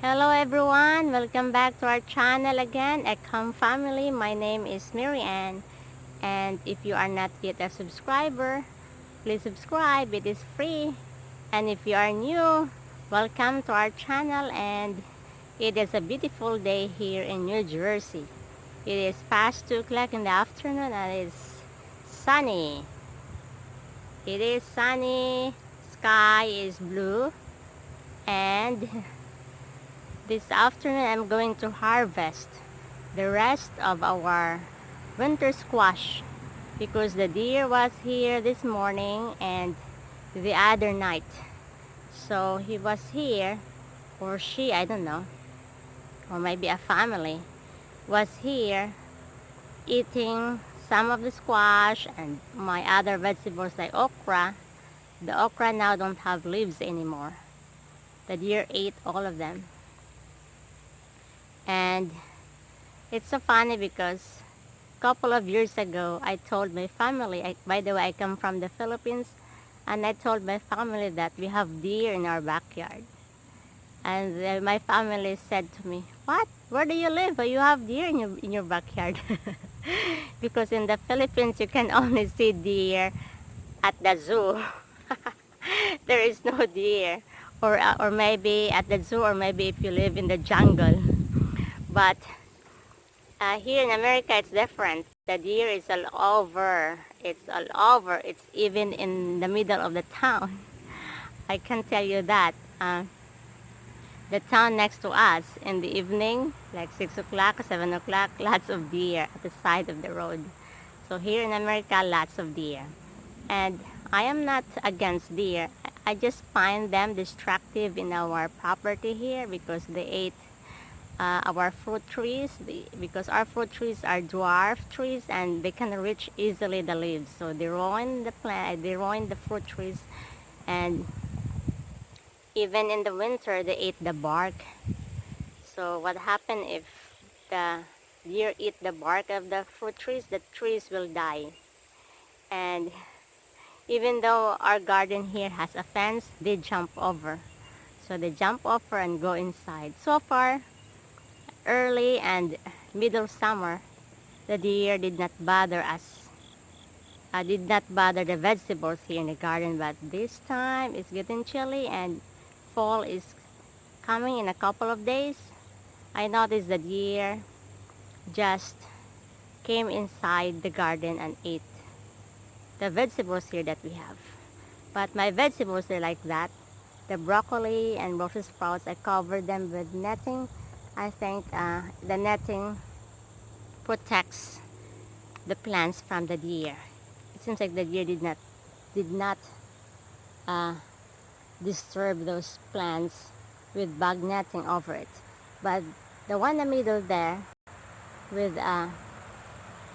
Hello everyone, welcome back to our channel again, Ecom Family. My name is Mary Ann, and if you are not yet a subscriber, please subscribe, it is free. And if you are new, welcome to our channel. And it is a beautiful day here in New Jersey. It is past 2 o'clock in the afternoon and it's sunny. It is sunny, sky is blue, and this afternoon I'm going to harvest the rest of our winter squash because the deer was here this morning and the other night. So he was here, or she, I don't know, or maybe a family was here eating some of the squash and my other vegetables like okra. The okra now don't have leaves anymore. The deer ate all of them. And it's so funny because a couple of years ago I told my family, by the way, I come from the Philippines, and I told my family that we have deer in our backyard. And my family said to me, "What? Where do you live? You have deer in your backyard?" Because in the Philippines you can only see deer at the zoo. There is no deer, or maybe at the zoo, or maybe if you live in the jungle. But here in America, it's different. The deer is all over. It's all over. It's even in the middle of the town. I can tell you that. The town next to us in the evening, like 6 o'clock, 7 o'clock, lots of deer at the side of the road. So here in America, lots of deer. And I am not against deer. I just find them destructive in our property here because they ate our fruit trees, because our fruit trees are dwarf trees and they can reach easily the leaves, so they ruin the plant, they ruin the fruit trees. And even in the winter they eat the bark. So what happened if the deer eat the bark of the fruit trees? The trees will die. And even though our garden here has a fence, they jump over. So they jump over and go inside. So far, early and middle summer, the deer did not bother us. Did not bother the vegetables here in the garden, but this time it's getting chilly and fall is coming in a couple of days. I noticed the deer just came inside the garden and ate the vegetables here that we have. But my vegetables are like that. The broccoli and Brussels sprouts, I covered them with netting. I think the netting protects the plants from the deer. It seems like the deer did not uh, disturb those plants with bug netting over it. But the one in the middle there, with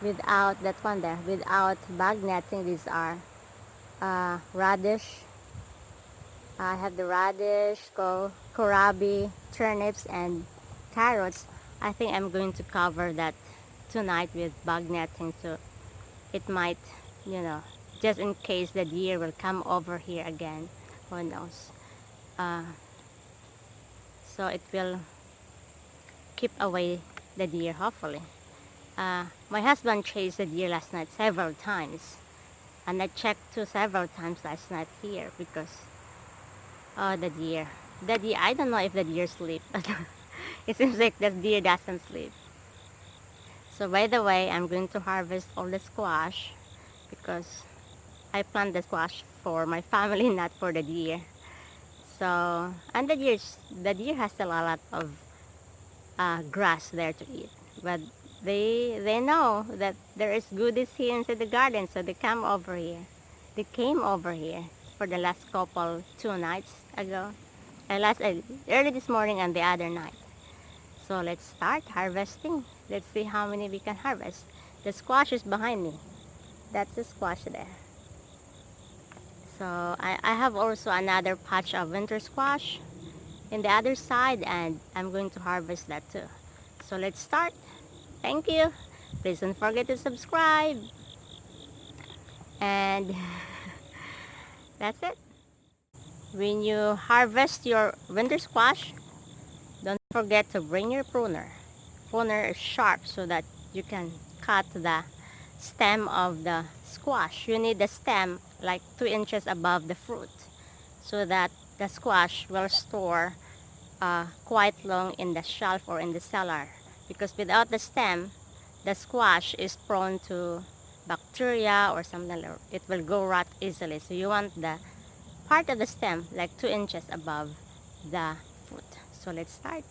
without that one there, without bug netting, these are radish. I have the radish, kohlrabi, turnips, and carrots. I think I'm going to cover that tonight with bug netting, so it might, you know, just in case the deer will come over here again. Who knows? Uh, so it will keep away the deer, hopefully. My husband chased the deer last night several times, and I checked too several times last night here because the deer, I don't know if the deer sleep. It seems like the deer doesn't sleep. So by the way, I'm going to harvest all the squash because I plant the squash for my family, not for the deer. So, and the deer has a lot of grass there to eat, but they know that there is goodies here inside the garden, so they come over here. They came over here for the last couple 2 nights ago, early this morning and the other night. So let's start harvesting. Let's see how many we can harvest. The squash is behind me. That's the squash there. So I have also another patch of winter squash in the other side, and I'm going to harvest that too. So let's start. Thank you. Please don't forget to subscribe. And that's it. When you harvest your winter squash, don't forget to bring your pruner. Pruner is sharp so that you can cut the stem of the squash. You need the stem like 2 inches above the fruit so that the squash will store quite long in the shelf or in the cellar, because without the stem the squash is prone to bacteria or something like that. It will go rot easily, so you want the part of the stem like 2 inches above the fruit. So let's start.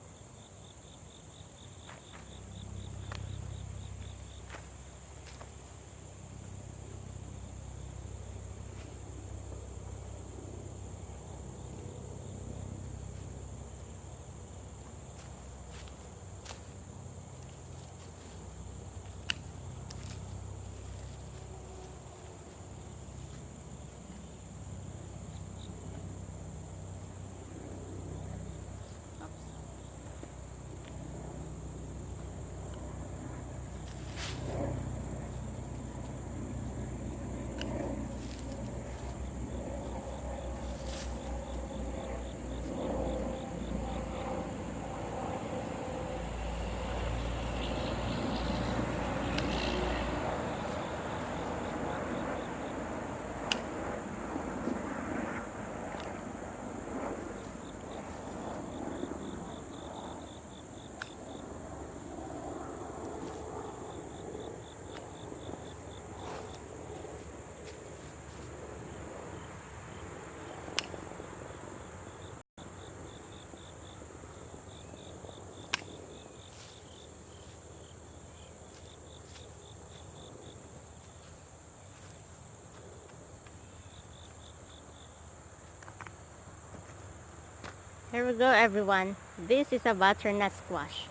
Here we go, everyone. This is a butternut squash,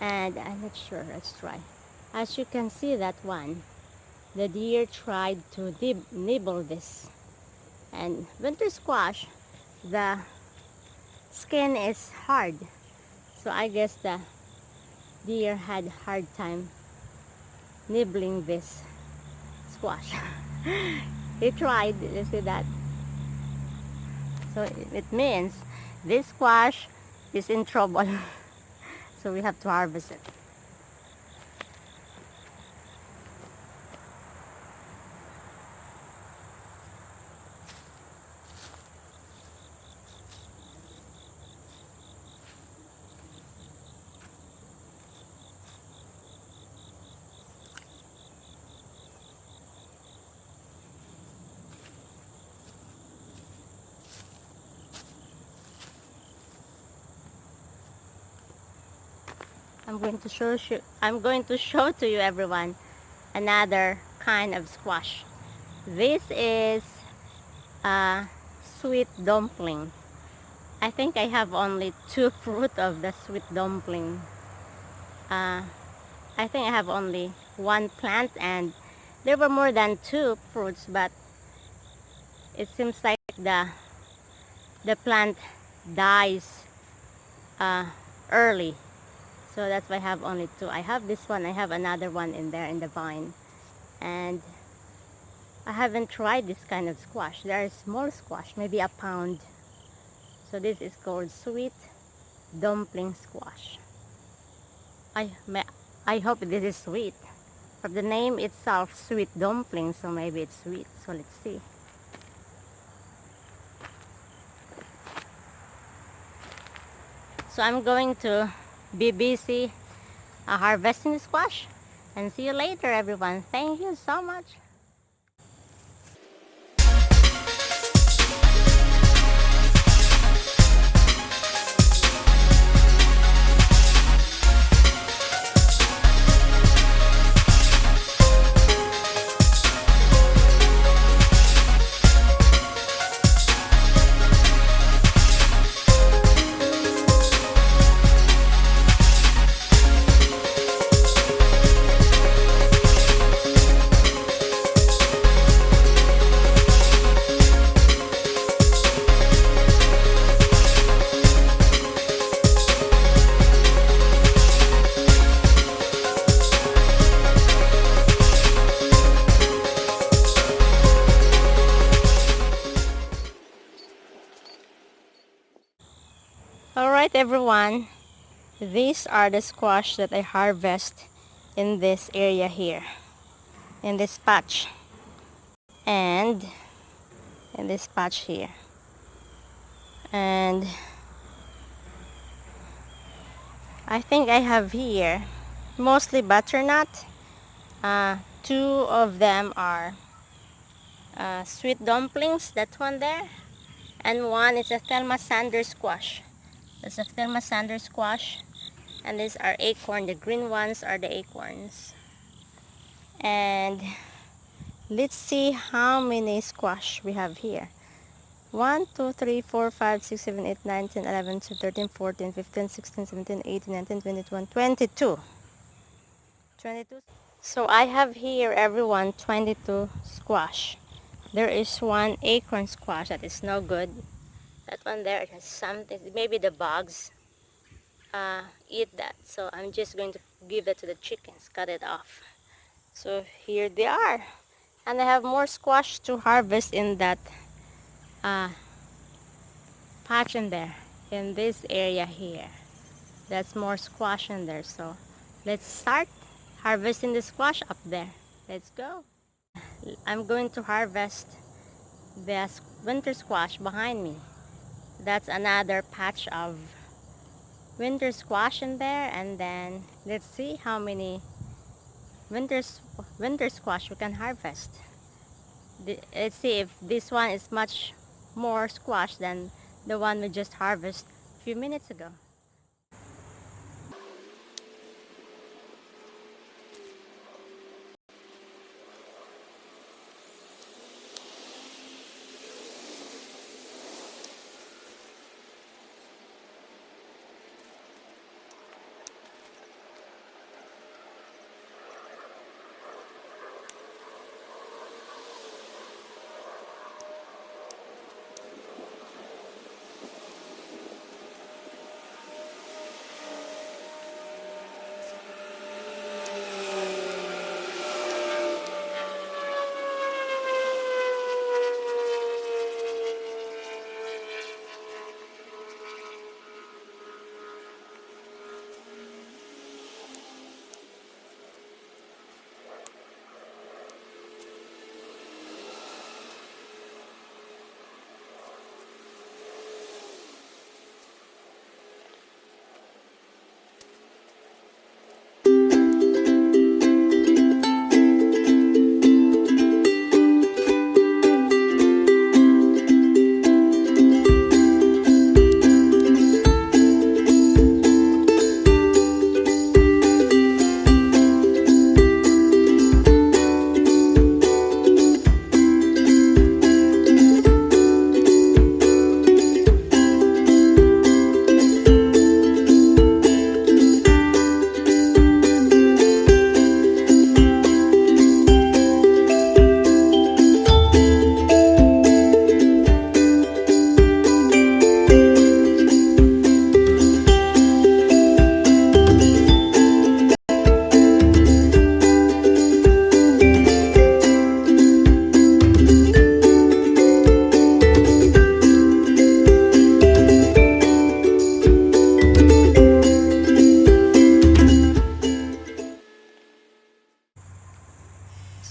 and I'm not sure. Let's try. As you can see, that one, the deer tried to nibble this. And winter squash, the skin is hard, so I guess the deer had a hard time nibbling this squash. He tried. You see that? So it means this squash is in trouble. So we have to harvest it. I'm going to show to you, everyone, another kind of squash. This is a sweet dumpling. I think I have only 2 fruit of the sweet dumpling. I think I have only 1 plant, and there were more than 2 fruits, but it seems like the plant dies early. So that's why I have only 2. I have this one. I have another one in there in the vine. And I haven't tried this kind of squash. There are small squash, maybe a pound. So this is called sweet dumpling squash. I hope this is sweet. From the name itself, sweet dumpling, so maybe it's sweet. So let's see. So I'm going to be busy harvesting the squash, and see you later, everyone. Thank you so much. Alright, everyone, These are the squash that I harvest in this area here, in this patch, and in this patch here. And I think I have here mostly butternut. Two of them are sweet dumplings, that one there, and one is a Thelma Sanders squash. That's a Thelma Sanders squash, and these are acorn. The green ones are the acorns. And let's see how many squash we have here. 1, 2, 3, 4, 5, 6, 7, 8, 9, 10, 11, 12, 13, 14, 15, 16, 17, 18, 19, 20, 21, 22. 22. So I have here, everyone, 22 squash. There is one acorn squash that is no good. That one there, it has something, maybe the bugs eat that. So I'm just going to give that to the chickens, cut it off. So here they are. And I have more squash to harvest in that patch in there, in this area here. That's more squash in there. So let's start harvesting the squash up there. Let's go. I'm going to harvest the winter squash behind me. That's another patch of winter squash in there, and then let's see how many winter squash we can harvest. Let's see if this one is much more squash than the one we just harvested a few minutes ago.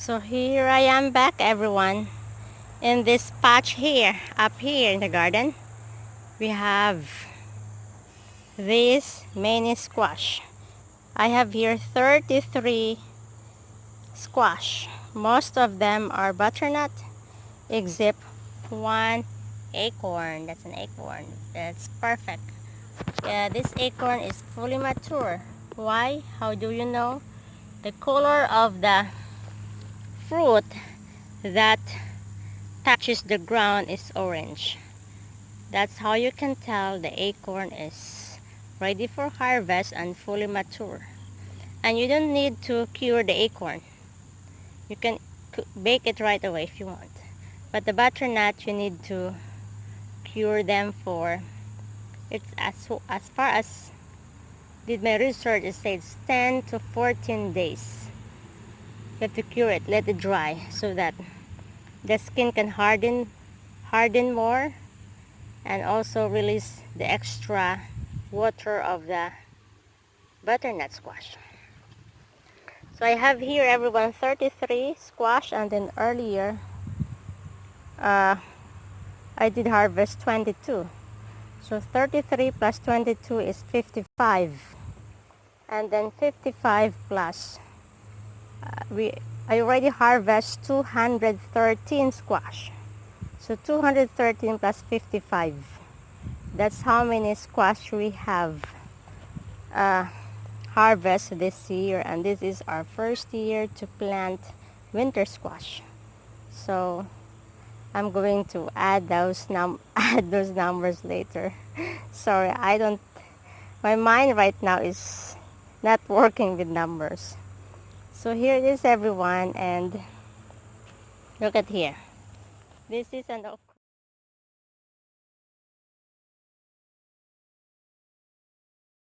So here I am back, everyone, in this patch here, up here in the garden. We have this mini squash. I have here 33 squash. Most of them are butternut, except one acorn. That's an acorn. That's perfect. Yeah, this acorn is fully mature. Why? How do you know? The color of the fruit that touches the ground is orange. That's how you can tell the acorn is ready for harvest and fully mature. And you don't need to cure the acorn. You can bake it right away if you want. But the butternut, you need to cure them for, it's as far as did my research, it says 10 to 14 days. You have to cure it, let it dry, so that the skin can harden more, and also release the extra water of the butternut squash. So I have here, everyone, 33 squash, and then earlier I did harvest 22. So 33 plus 22 is 55, and then 55 plus I already harvest 213 squash. So 213 plus 55, that's how many squash we have harvest this year, and this is our first year to plant winter squash. So I'm going to add those add those numbers later. Sorry, my mind right now is not working with numbers. So here it is, everyone, and look at here. This is an